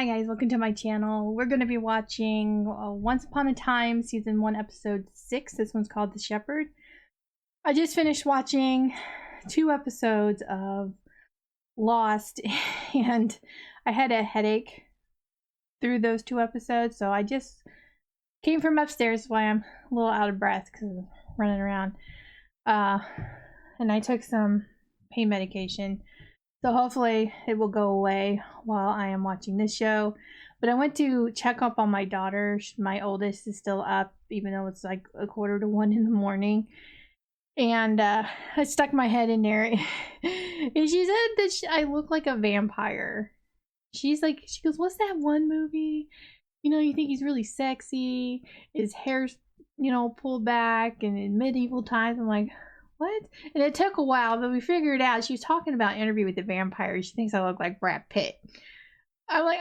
Hi guys, welcome to my channel. We're going to be watching Once Upon a Time Season 1 Episode 6. This one's called The Shepherd. I just finished watching 2 episodes of Lost and I had a headache through those 2 episodes, so I just came from upstairs, why I'm a little out of breath because I'm running around. And I took some pain medication. So hopefully it will go away while I am watching this show. But I went to check up on my daughter. My oldest is still up, even though it's like 1:45 in the morning. And I stuck my head in there. And she said that I look like a vampire. She goes, what's that one movie? You know, you think he's really sexy. His hair's, pulled back and in medieval times. I'm like, what? And it took a while, but we figured out she was talking about Interview with the Vampire. She thinks I look like Brad Pitt. I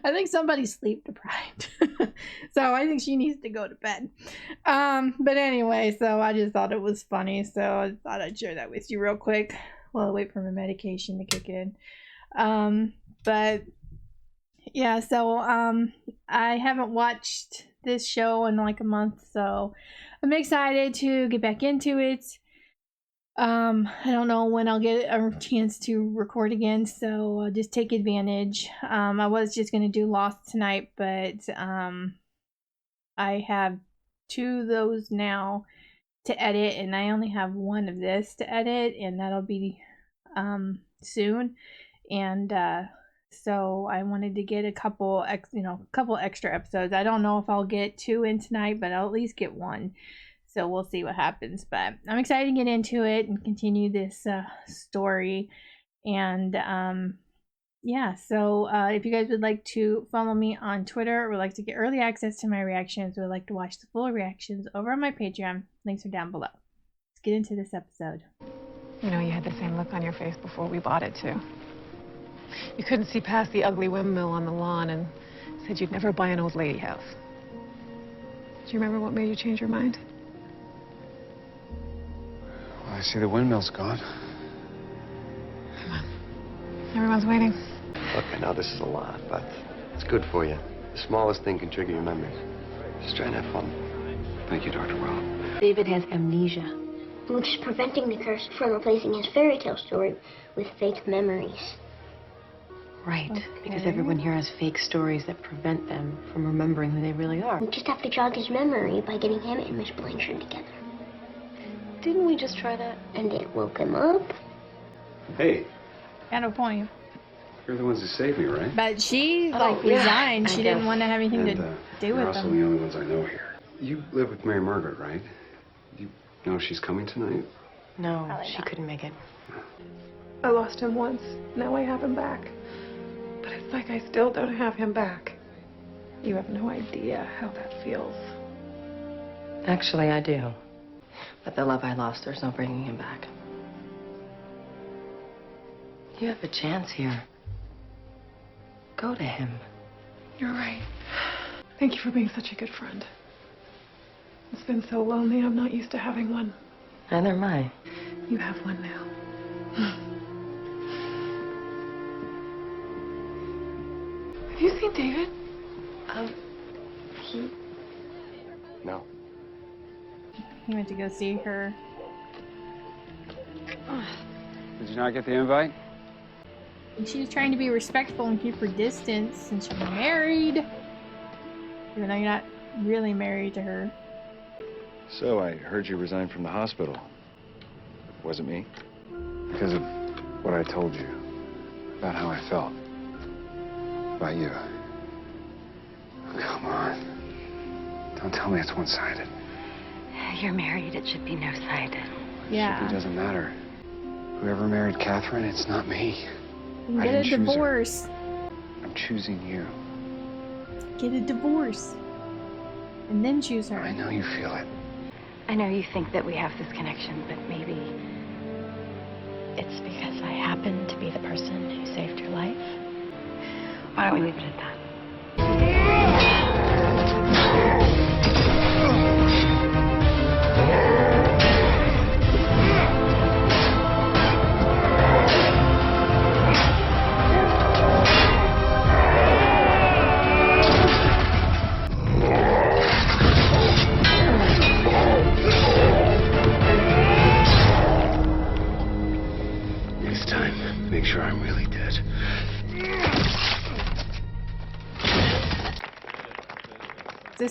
think somebody's sleep deprived. So I think she needs to go to bed. But anyway, so I just thought it was funny. So I thought I'd share that with you real quick while I wait for my medication to kick in. But yeah, so I haven't watched this show in like a month, so I'm excited to get back into it. I don't know when I'll get a chance to record again, so I'll just take advantage. I was just going to do Lost tonight, but I have 2 of those now to edit, and I only have 1 of this to edit, and that'll be soon. And so I wanted to get a couple extra episodes. I don't know if I'll get 2 in tonight, but I'll at least get 1. So we'll see what happens. But I'm excited to get into it and continue this story. And yeah, so if you guys would like to follow me on Twitter or would like to get early access to my reactions or would like to watch the full reactions over on my Patreon, links are down below. Let's get into this episode. You know, you had the same look on your face before we bought it, too. You couldn't see past the ugly windmill on the lawn and said you'd never buy an old lady house. Do you remember what made you change your mind? Well, I see the windmill's gone. Come on. Everyone's waiting. Look, I know this is a lot, but it's good for you. The smallest thing can trigger your memories. Just try and have fun. Thank you, Dr. Rob. David has amnesia, which is preventing the curse from replacing his fairy tale story with fake memories. Right, Okay. because everyone here has fake stories that prevent them from remembering who they really are. We just have to jog his memory by getting him and Miss Blanchard together. Didn't we just try that? And it woke him up. Hey, At a point. you're the ones who saved me, right? But she yeah, resigned. I She didn't guess. want to have anything to do you're with also them. the only ones I know here. You live with Mary Margaret, right? You know she's coming tonight? No, Probably she not. couldn't make it. I lost him once. Now I have him back. But it's like I still don't have him back. You have no idea how that feels. Actually, I do. But the love I lost, there's no bringing him back. You have a chance here. Go to him. You're right. Thank you for being such a good friend. It's been so lonely, I'm not used to having one. Neither am I. You have one now. Have you seen David? No. He went to go see her. Did you not get the invite? And she was trying to be respectful and keep her distance since you're married. Even though you're not really married to her. So, I heard you resigned from the hospital. Was it me? Because of what I told you. About how I felt. About you. Oh, come on. Don't tell me it's one-sided. You're married. It should be no-sided. Yeah. It doesn't matter. Whoever married Catherine, it's not me. And I get a didn't choose her. divorce. I'm choosing you. Get a divorce. And then choose her. I know you feel it. I know you think that we have this connection, but maybe it's because I happen to be the person who saved your life. Why don't we leave it at that?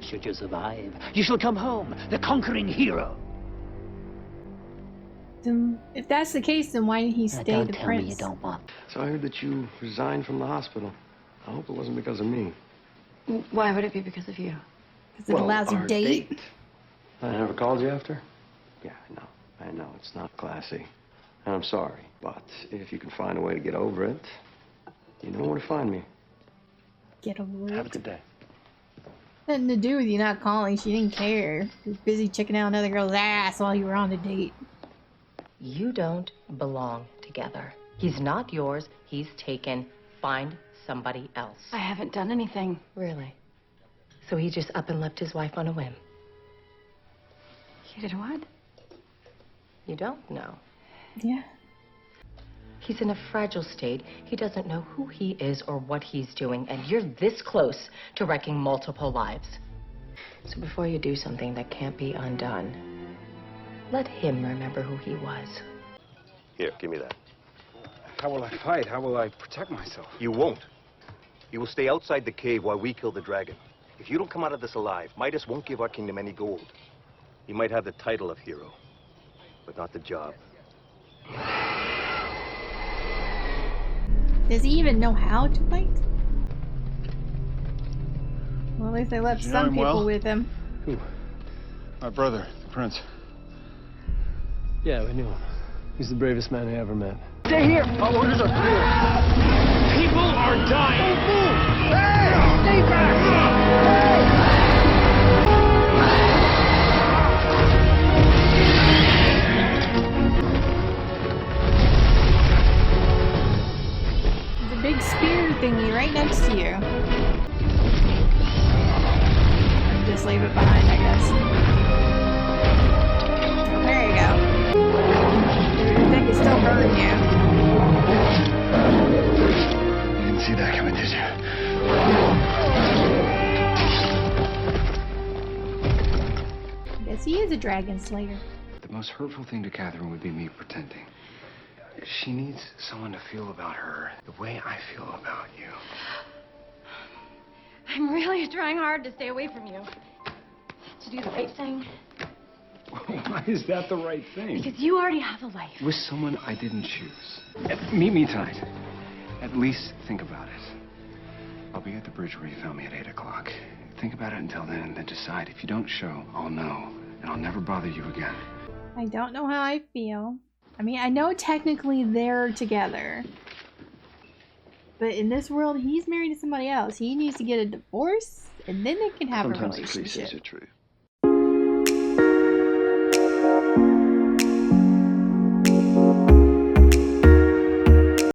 Should you survive, you shall come home, the conquering hero. Then, if that's the case, then why didn't he stay Don't the tell me you prince? don't want. So I heard that you resigned from the hospital. I hope it wasn't because of me. Why would it be because of you? Because it allows you our date. I never called you after? Yeah, I know. It's not classy. And I'm sorry. But if you can find a way to get over it, you know where to find me. Get over it. Have a good day. Nothing to do with you not calling. She didn't care. She was busy checking out another girl's ass while you were on a date. You don't belong together. He's not yours. He's taken. Find somebody else. I haven't done anything. Really? So he just up and left his wife on a whim? You did what? You don't know. Yeah. He's in a fragile state. He doesn't know who he is or what he's doing, and you're this close to wrecking multiple lives. So before you do something that can't be undone, let him remember who he was. Here, give me that. How will I fight? How will I protect myself? You won't. You will stay outside the cave while we kill the dragon. If you don't come out of this alive, Midas won't give our kingdom any gold. He might have the title of hero, but not the job. Does he even know how to fight? Well, at least they left Did you know some him people well? with him. Who? My brother, the prince. Yeah, we knew him. He's the bravest man I ever met. Stay here! Our orders are clear. People are dying! Hey! Stay back! There's a big spear thingy right next to you. Just leave it behind, I guess. Oh, there you go. They can still burn you. You didn't see that coming, did you? I guess he is a dragon slayer. The most hurtful thing to Catherine would be me pretending. She needs someone to feel about her the way I feel about you. I'm really trying hard to stay away from you. To do the right thing. Why is that the right thing? Because you already have a life. With someone I didn't choose. Meet me tonight. At least think about it. I'll be at the bridge where you found me at 8 o'clock. Think about it until then, and then decide. If you don't show, I'll know. And I'll never bother you again. I don't know how I feel. I mean, I know technically they're together. But in this world, he's married to somebody else. He needs to get a divorce, and then they can have a relationship. Sometimes the cliches are true.